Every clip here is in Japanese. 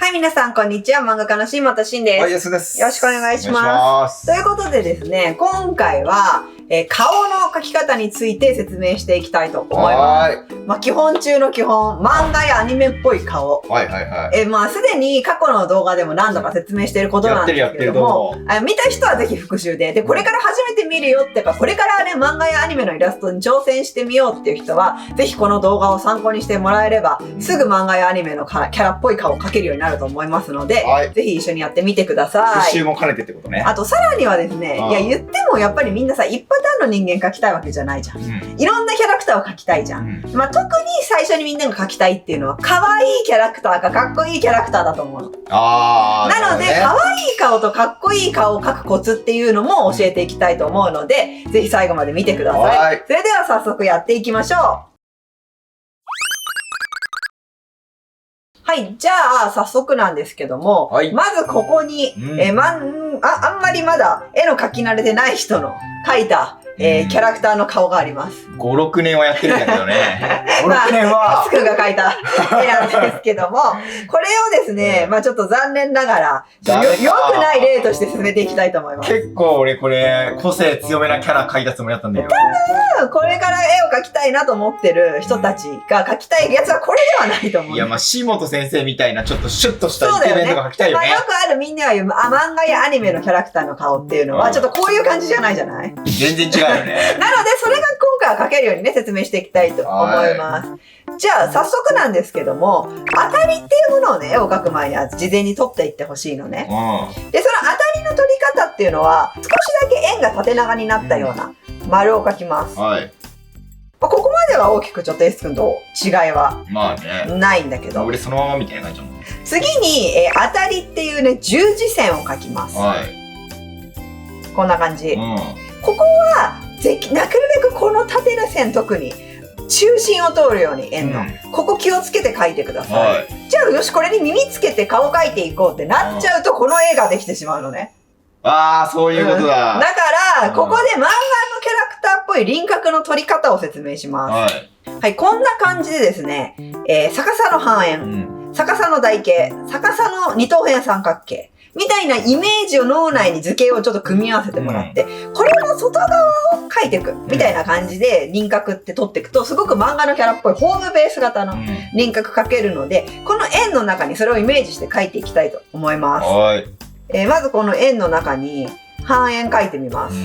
はい、皆さん、こんにちは。漫画家の新本慎です。はい、やすです。よろしくお願いします。ということでですね、今回は、顔の描き方について説明していきたいと思います。まあ、基本中の基本、漫画やアニメっぽい顔。まあ、すでに過去の動画でも何度か説明していることなんですけれども、見た人はぜひ復習で、これから初めて見るよってか、これからね、漫画やアニメのイラストに挑戦してみようっていう人は、ぜひこの動画を参考にしてもらえれば、すぐ漫画やアニメのキャラっぽい顔を描けるようになると思いますので、ぜひ一緒にやってみてください。復習も兼ねてってことね。あと、さらにはですね、いや、言ってもやっぱりみんなさ、一パターンの人間描きたいわけじゃないじゃん。いろんなキャラクターを描きたいじゃん。まあ、特に最初にみんなが描きたいっていうのは、可愛いキャラクターかかっこいいキャラクターだと思うの。なので、可愛い顔とかっこいい顔を描くコツっていうのも教えていきたいと思うので、ぜひ最後まで見てください。それでは早速やっていきましょう。はい。じゃあ、早速なんですけども、まずここに、あんまりまだ絵の描き慣れてない人の描いた、キャラクターの顔があります。5、6年はやってるんだけどね。5、6年は。スくんが描いた絵なんですけども、これをですね、まあちょっと残念ながら、良くない例として進めていきたいと思います。結構俺これ、個性強めなキャラ描いたつもりだったんだよ。多分、これから絵を描きたいなと思ってる人たちが描きたいやつはこれではないと思う。いや、まあ、椎本先生みたいなちょっとシュッとしたイケメンとか描きたいよね。まあよくあるみんなが言う、漫画やアニメのキャラクターの顔っていうのは、ちょっとこういう感じじゃないじゃない？全然違うよね。なので、それが今回は描けるようにね、説明していきたいと思います。じゃあ、早速なんですけども、当たりっていうものをね、絵を描く前には事前に撮っていってほしいのね。で、その当たりの撮り方っていうのは、少しだけ円が縦長になったような丸を描きます。ここまでは大きくちょっと S 君と違いはないんだけど。俺そのままみたいな感じだもんね。次に、当たりっていうね、十字線を描きます。こんな感じ。ここは、なるべくこの縦の線特に中心を通るように円の、ここ気をつけて描いてください。じゃあよし、これに耳つけて顔描いていこうってなっちゃうとこの絵ができてしまうのね。ああ、そういうことだ。だから、ここで漫画のキャラクターっぽい輪郭の取り方を説明します。はい、こんな感じでですね、逆さの半円、逆さの台形、逆さの二等辺三角形、みたいなイメージを脳内に図形をちょっと組み合わせてもらって、これの外側を描いていくみたいな感じで輪郭って取っていくと、すごく漫画のキャラっぽいホームベース型の輪郭描けるので、この円の中にそれをイメージして描いていきたいと思います。まずこの円の中に半円描いてみます。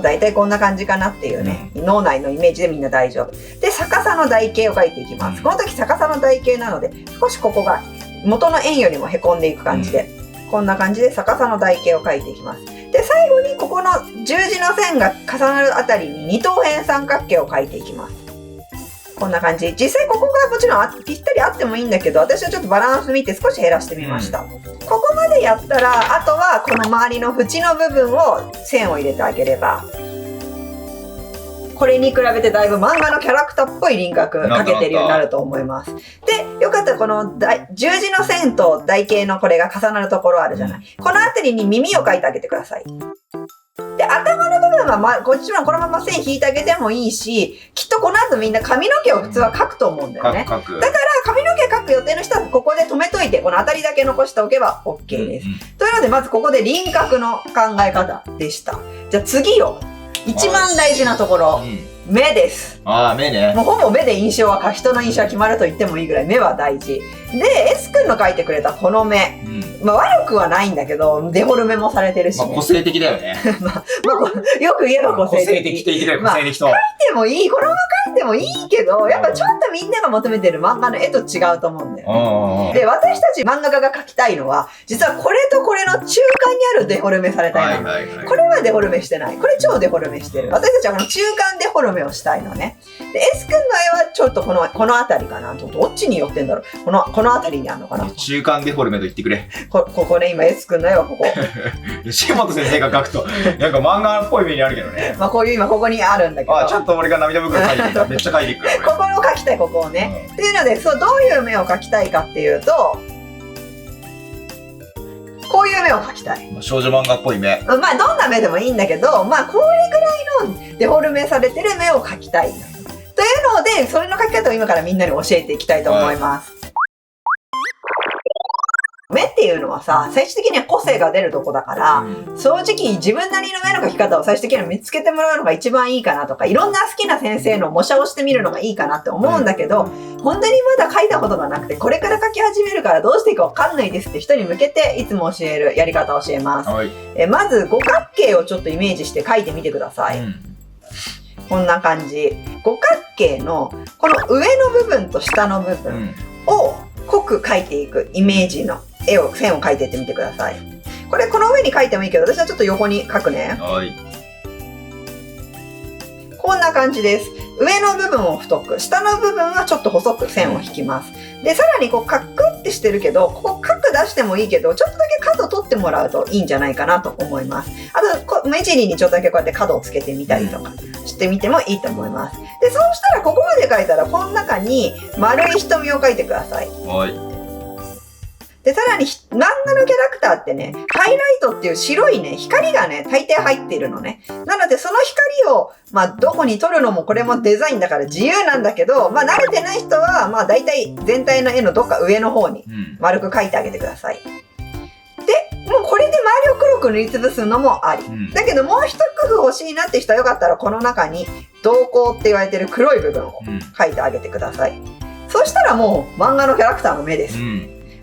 だいたいこんな感じかなっていうね、脳内のイメージでみんな大丈夫。で、逆さの台形を描いていきます。この時逆さの台形なので、少しここが元の円よりもへこんでいく感じで、こんな感じで逆さの台形を描いていきます。で、最後にここの十字の線が重なるあたりに二等辺三角形を描いていきます。こんな感じ。実際ここがもちろんぴったりあってもいいんだけど、私はちょっとバランス見て少し減らしてみました。ここまでやったら、あとはこの周りの縁の部分を線を入れてあげれば、これに比べてだいぶ漫画のキャラクターっぽい輪郭描けてるようになると思います。で、よかったらこの十字の線と台形のこれが重なるところあるじゃない。この辺りに耳を描いてあげてください。で、頭の部分はこっちはこのまま線引いてあげてもいいし、きっとこの後みんな髪の毛を普通は描くと思うんだよね。だから髪の毛描く予定の人はここで止めといて、この当たりだけ残しておけば OK です。というので、まずここで輪郭の考え方でした。じゃあ次よ。一番大事なところ。目です。目ね。もうほぼ目で印象は、人の印象は決まると言ってもいいぐらい目は大事。で、S 君の描いてくれたこの目。悪くはないんだけど、デフォルメもされてるし、個性的だよね。よく言えば個性的。個性的って言ってる個性的と。描いてもいい、このまま描いてもいいけど、やっぱちょっとみんなが求めてる漫画の絵と違うと思うんだよね。で、私たち漫画家が描きたいのは、実はこれとこれの中間にあるデフォルメされたいの。これはデフォルメしてない。これ超デフォルメしてる。私たちはこの中間デフォルメをしたいのね。で、S 君の絵はちょっとこの辺りかな。どっちに寄ってんだろう。この辺りにあるのかな。中間デフォルメと言ってくれ。ここね、今 S 君の絵はここ。椎本先生が描くと、なんか漫画っぽい目にあるけどね。こういう今ここにあるんだけど。ちょっと俺が涙袋描いてる。めっちゃ描いていくから。ここを描きたい、ここをね。っていうので、どういう目を描きたいかっていうと、こういう目を描きたい。少女漫画っぽい目。どんな目でもいいんだけど、これぐらいのデフォルメされてる目を描きたい。というので、それの描き方を今からみんなに教えていきたいと思います。目っていうのはさ、最終的には個性が出るとこだから、正直自分なりの目の描き方を最終的には見つけてもらうのが一番いいかなとか、いろんな好きな先生の模写をしてみるのがいいかなって思うんだけど、本当にまだ描いたことがなくて、これから描き始めるからどうしていいかわかんないですって人に向けていつも教えるやり方を教えます。まず五角形をちょっとイメージして描いてみてください。こんな感じ。五角形のこの上の部分と下の部分を濃く描いていくイメージの線を描いていってみてください。これこの上に描いてもいいけど、私はちょっと横に描くね。こんな感じです。上の部分を太く、下の部分はちょっと細く線を引きます。で、さらにこうカックってしてるけど、ここ角出してもいいけど、ちょっとだけ角取ってもらうといいんじゃないかなと思います。あと、目尻にちょっとだけこうやって角をつけてみたりとかしてみてもいいと思います。で、そうしたらここまで描いたら、この中に丸い瞳を描いてください。で、さらに漫画のキャラクターってね、ハイライトっていう白いね、光がね、大抵入っているのね。なので、その光を、どこに撮るのもこれもデザインだから自由なんだけど、慣れてない人は、大体全体の絵のどっか上の方に丸く描いてあげてください。で、もうこれで周りを黒く塗りつぶすのもあり。だけど、もう一工夫欲しいなって人はよかったら、この中に瞳孔って言われてる黒い部分を描いてあげてください。そしたらもう漫画のキャラクターの目です。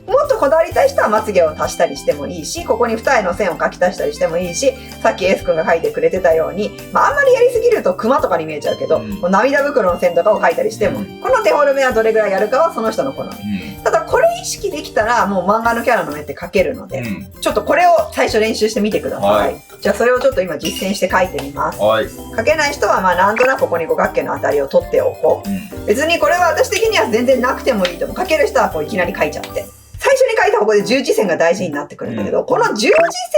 もっとこだわりたい人はまつげを足したりしてもいいし、ここに二重の線を描き足したりしてもいいし、さっき S 君が描いてくれてたように、あんまりやりすぎるとクマとかに見えちゃうけど、涙袋の線とかを描いたりしても、このデフォルメはどれぐらいやるかはその人の好み。ただこれ意識できたらもう漫画のキャラの目って描けるので、ちょっとこれを最初練習してみてください。じゃあそれをちょっと今実践して描いてみます。描けない人はなんとなくここに五角形のあたりを取っておこう。別にこれは私的には全然なくてもいいと思う。描ける人はこういきなり描いちゃって。最初に描いた方向で十字線が大事になってくるんだけど、この十字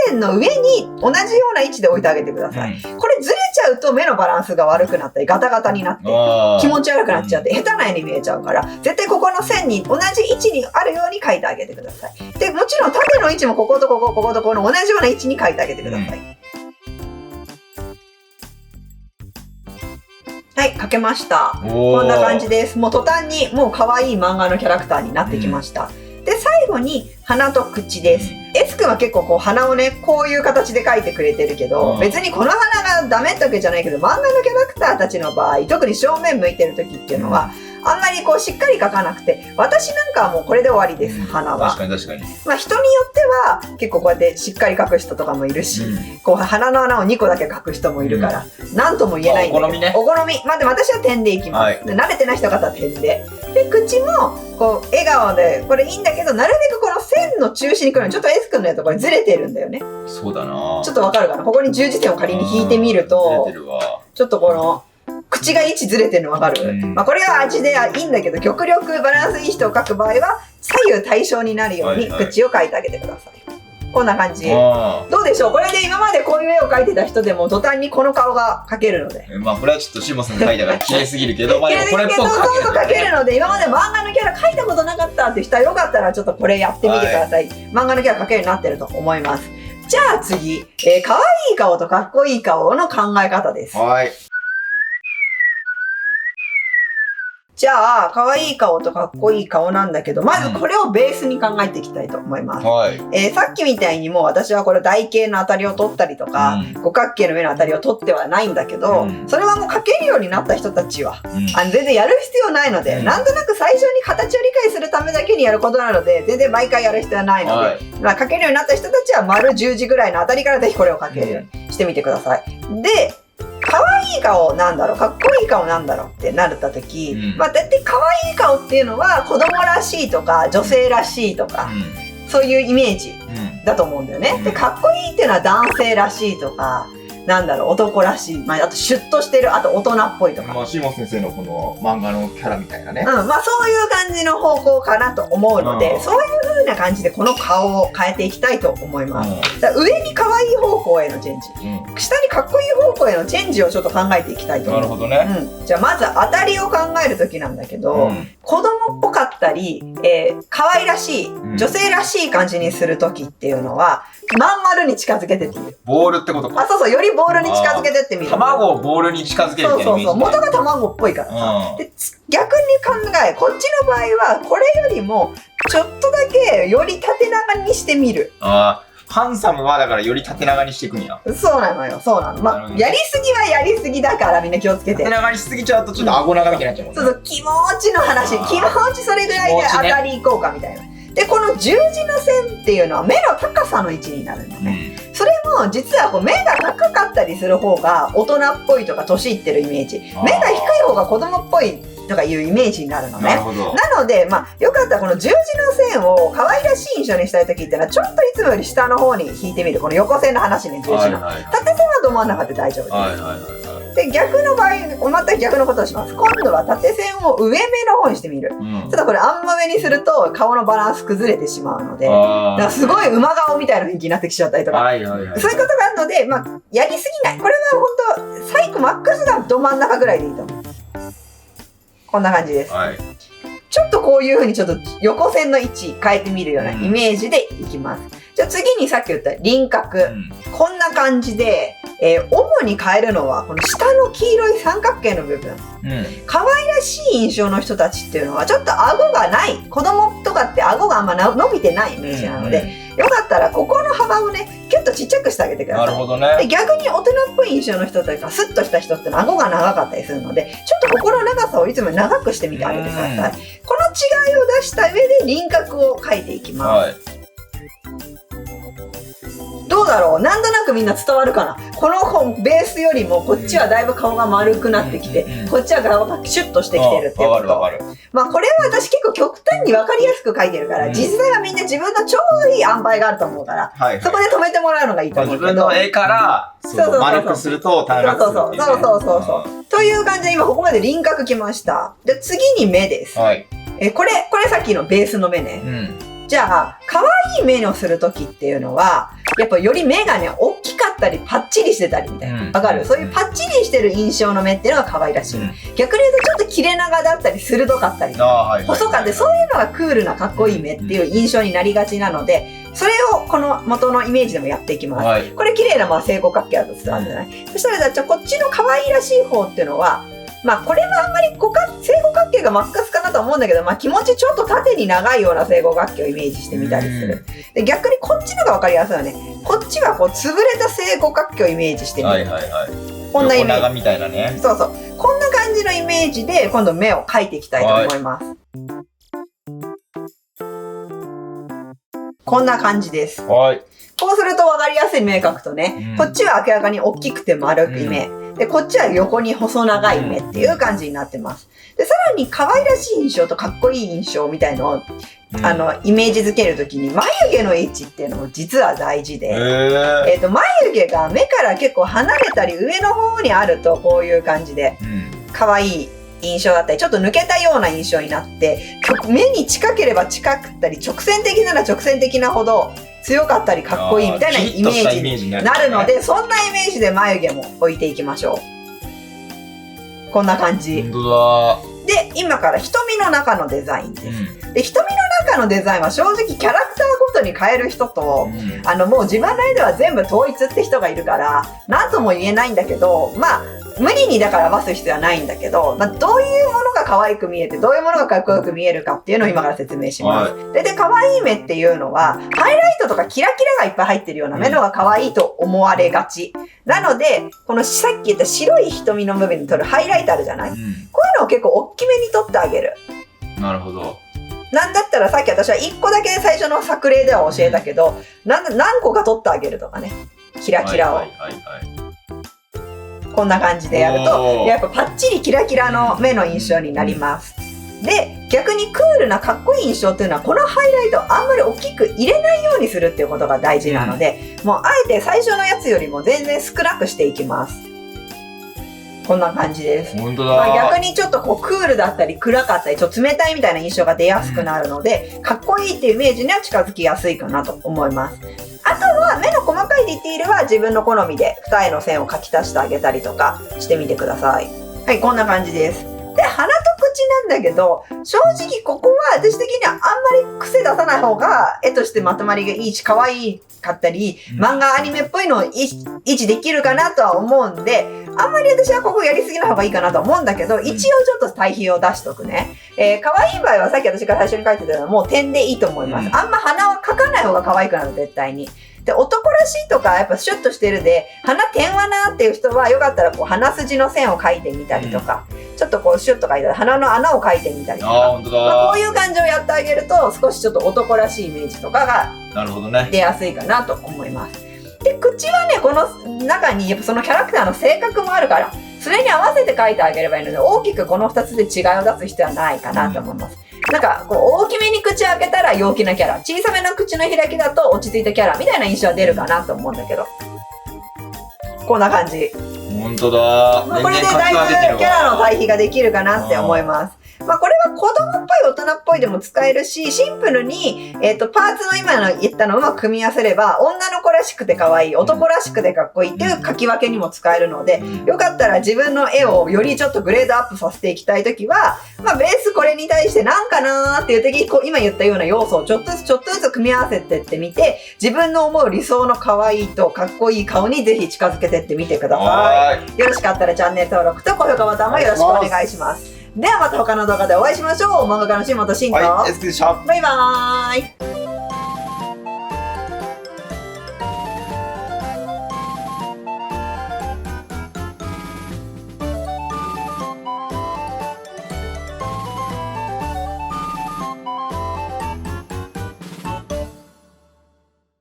線の上に同じような位置で置いてあげてください。これずれちゃうと目のバランスが悪くなったりガタガタになって気持ち悪くなっちゃって下手な絵に見えちゃうから、絶対ここの線に同じ位置にあるように描いてあげてください。で、もちろん縦の位置もこことここ、こことこの同じような位置に描いてあげてください。はい、描けました。こんな感じです。もう途端にもう可愛い漫画のキャラクターになってきました。で、最後に鼻と口です。S 君は結構こう鼻をね、こういう形で描いてくれてるけど、別にこの鼻がダメってわけじゃないけど、漫画のキャラクターたちの場合、特に正面向いてる時っていうのは、あんまりこうしっかり描かなくて、私なんかはもうこれで終わりです、鼻は。確かに確かに。人によっては結構こうやってしっかり描く人とかもいるし、こう鼻の穴を2個だけ描く人もいるから、なんとも言えないんだけど。お好みね。お好み。でも私は点でいきます。で、慣れてない人の方は点で。で、口もこう笑顔で、これいいんだけど、なるべくこの線の中心に来るのに、ちょっと S 君のやつこれずれてるんだよね。そうだな。ちょっとわかるかな。ここに十字線を仮に引いてみると、ちょっとこの、口が位置ずれてるのわかる？これは味でいいんだけど、極力バランスいい人を描く場合は、左右対称になるように口を描いてあげてください。こんな感じ。どうでしょう？これで今までこういう絵を描いてた人でも途端にこの顔が描けるので。これはちょっとシモさんが描いたから綺麗すぎるけど、これっぽく描けるので、今まで漫画のキャラ描いたことなかったって人はよかったらちょっとこれやってみてください。漫画のキャラ描けるようになってると思います。じゃあ次、可愛い顔とかっこいい顔の考え方です。じゃあ、可愛い顔とかっこいい顔なんだけど、まずこれをベースに考えていきたいと思います。さっきみたいにもう私はこれ台形の当たりを取ったりとか、五角形の上の当たりを取ってはないんだけど、それはもう描けるようになった人たちは、全然やる必要ないので、なんとなく最初に形を理解するためだけにやることなので、全然毎回やる必要はないので、描けるようになった人たちは丸十字ぐらいの当たりからぜひこれを描けるようにしてみてください。で、可愛い顔なんだろう、かっこいい顔なんだろうってなった時、だって可愛い顔っていうのは子供らしいとか女性らしいとか、そういうイメージだと思うんだよね。で、かっこいいっていうのは男性らしいとか、なんだろう、男らしい、あとシュッとしてる、あと大人っぽいとか。シモン先生のこの漫画のキャラみたいなね。そういう感じの方向かなと思うので、そういう風な感じでこの顔を変えていきたいと思います。上に可愛い方向へのチェンジ、下にかっこいい方向へのチェンジをちょっと考えていきたいと思います。なるほどね。じゃあまず当たりを考える時なんだけど、子供っぽかったり、可愛らしい、女性らしい感じにする時っていうのは、まん丸に近づけてってみる。ボールってことか。そう、よりボールに近づけてってみる。卵をボールに近づけるみたいなイメージ。そう、元が卵っぽいからさ。で、逆に考え、こっちの場合は、これよりも、ちょっとだけより縦長にしてみる。ハンサムはだからより縦長にしていくんや。そうなのよ、そうなの。まあ、やりすぎはやりすぎだからみんな気をつけて。縦長にしすぎちゃうとちょっと顎長みたいになっちゃうもんね。そう、気持ちの話。気持ちそれぐらいで当たりいこうかみたいな。で、この十字の線っていうのは目の高さの位置になるんだね。それも実は目が高かったりする方が大人っぽいとか年いってるイメージ。目が低い方が子供っぽいとかいうイメージになるのね。なので、まあ、よかったらこの十字の線を可愛らしい印象にしたい時っていうのは、ちょっといつもより下の方に引いてみる。この横線の話ね、十字の。縦線はど真ん中で大丈夫です。で、逆の場合、また逆のことをします。今度は縦線を上目の方にしてみる。ただこれあんま上にすると顔のバランス崩れてしまうので、だからすごい馬顔みたいな雰囲気になってきちゃったりとか、そういうことがあるので、まあ、やりすぎない。これは本当最高マックスがど真ん中ぐらいでいいと思う。こんな感じです。ちょっとこういう風にちょっと横線の位置変えてみるようなイメージでいきます。じゃあ次にさっき言った輪郭。こんな感じで、主に変えるのはこの下の黄色い三角形の部分。可愛らしい印象の人たちっていうのはちょっと顎がない。子供とかって顎があんま伸びてないイメージなので、よかったらここの幅をね、キュッとちっちゃくしてあげてください。なるほどね。で、逆に大人っぽい印象の人とか、スッとした人ってのは顎が長かったりするので、ちょっとここの長さをいつも長くしてみてあげてください。この違いを出した上で輪郭を描いていきます。どうだろう、なんとなくみんな伝わるかな。この本ベースよりもこっちはだいぶ顔が丸くなってきて、こっちは顔がシュッとしてきてるっていうこと。まあこれは私結構極端に分かりやすく書いてるから、実際はみんな自分のちょうどいい塩梅があると思うから、そこで止めてもらうのがいいと思うけど。自分の絵から丸くすると長くするっていうね。そうという感じで今ここまで輪郭きました。で次に目です。これさっきのベースの目ね。じゃあ可愛い目をする時っていうのはやっぱより目がね大きかったりパッチリしてたりみたいな、わかる？そういうパッチリしてる印象の目っていうのが可愛らしい。逆に言うとちょっと切れ長だったり鋭かったり細かって、そういうのがクールなかっこいい目っていう印象になりがちなので、それをこの元のイメージでもやっていきます。これ綺麗な正五角形だとするんじゃない？そしたらじゃあこっちの可愛らしい方っていうのは、まあこれはあんまり正五角形がマックスかなと思うんだけど、まあ気持ちちょっと縦に長いような正五角形をイメージしてみたりする。で逆にこっちのが分かりやすいよね。こっちはこう潰れた正五角形をイメージしてみる。こんなイメージ。みたいなね。そうそう。こんな感じのイメージで今度目を描いていきたいと思います。こんな感じです。こうすると分かりやすい目描くとね、こっちは明らかに大きくて丸い目。で、こっちは横に細長い目っていう感じになってます。で、さらに可愛らしい印象とかっこいい印象みたいのを、イメージづけるときに眉毛の位置っていうのも実は大事で、眉毛が目から結構離れたり上の方にあるとこういう感じで、可愛い印象だったり、ちょっと抜けたような印象になって、目に近ければ近くったり、直線的なら直線的なほど、強かったりかっこいいみたいなイメージになるので、そんなイメージで眉毛も置いていきましょう。こんな感じ。で、今から瞳の中のデザインです。で、瞳の中のデザインは正直キャラクターごとに変える人と、もう自分の絵では全部統一って人がいるから、なんとも言えないんだけど、まあ、無理にだから合わす必要はないんだけど、まあ、どういうものが可愛く見えて、どういうものがかっこよく見えるかっていうのを今から説明します。で、可愛い目っていうのは、ハイライトとかキラキラがいっぱい入ってるような目のが可愛いと思われがち。なので、このさっき言った白い瞳の部分に取るハイライトあるじゃない？こういうのを結構大きめに取ってあげる。なるほど。なんだったらさっき私は1個だけ最初の作例では教えたけど、何個か取ってあげるとかね。キラキラを。こんな感じでやると、やっぱパッチリキラキラの目の印象になります。で、逆にクールなかっこいい印象っていうのは、このハイライトをあんまり大きく入れないようにするっていうことが大事なので、もうあえて最初のやつよりも全然少なくしていきます。こんな感じです。本当だ。逆にちょっとこうクールだったり暗かったり、ちょっと冷たいみたいな印象が出やすくなるので、かっこいいっていうイメージには近づきやすいかなと思います。あとは目の細かいディティールは自分の好みで二重の線を描き足してあげたりとかしてみてください。はい、こんな感じです。で、鼻となんだけど、正直ここは私的にはあんまり癖出さない方が絵としてまとまりがいいし可愛かったり、漫画アニメっぽいのを維持できるかなとは思うんで、あんまり私はここやりすぎない方がいいかなと思うんだけど、一応ちょっと対比を出しとくね。可愛い場合はさっき私が最初に描いてたのはもう点でいいと思います。あんま鼻は描かない方が可愛くなる、絶対に。で、男らしいとか、やっぱシュッとしてるで、鼻点はなっていう人は、よかったらこう鼻筋の線を描いてみたりとか、ちょっとこうシュッと描いたら鼻の穴を描いてみたりとか、本当だ、こういう感じをやってあげると、少しちょっと男らしいイメージとかが出やすいかなと思います。で、口はね、この中にやっぱそのキャラクターの性格もあるから、それに合わせて描いてあげればいいので、大きくこの2つで違いを出す必要はないかなと思います。なんかこう大きめに口を開けたら陽気なキャラ、小さめの口の開きだと落ち着いたキャラみたいな印象は出るかなと思うんだけど、こんな感じ。本当だ。これでだいぶキャラの対比ができるかなって思います。これは子供っぽい大人っぽいでも使えるし、シンプルに、パーツの今の言ったのをうまく組み合わせれば、女の子らしくて可愛い、男らしくてかっこいいっていう書き分けにも使えるので、よかったら自分の絵をよりちょっとグレードアップさせていきたいときは、ベースこれに対してなんかなーっていう時に、今言ったような要素をちょっとずつ組み合わせてってみて、自分の思う理想の可愛いとかっこいい顔にぜひ近づけてってみてください。よろしかったらチャンネル登録と高評価ボタンもよろしくお願いします。ではまた他の動画でお会いしましょう。漫画家の下本慎と、はい、エスクでした。バイバーイ。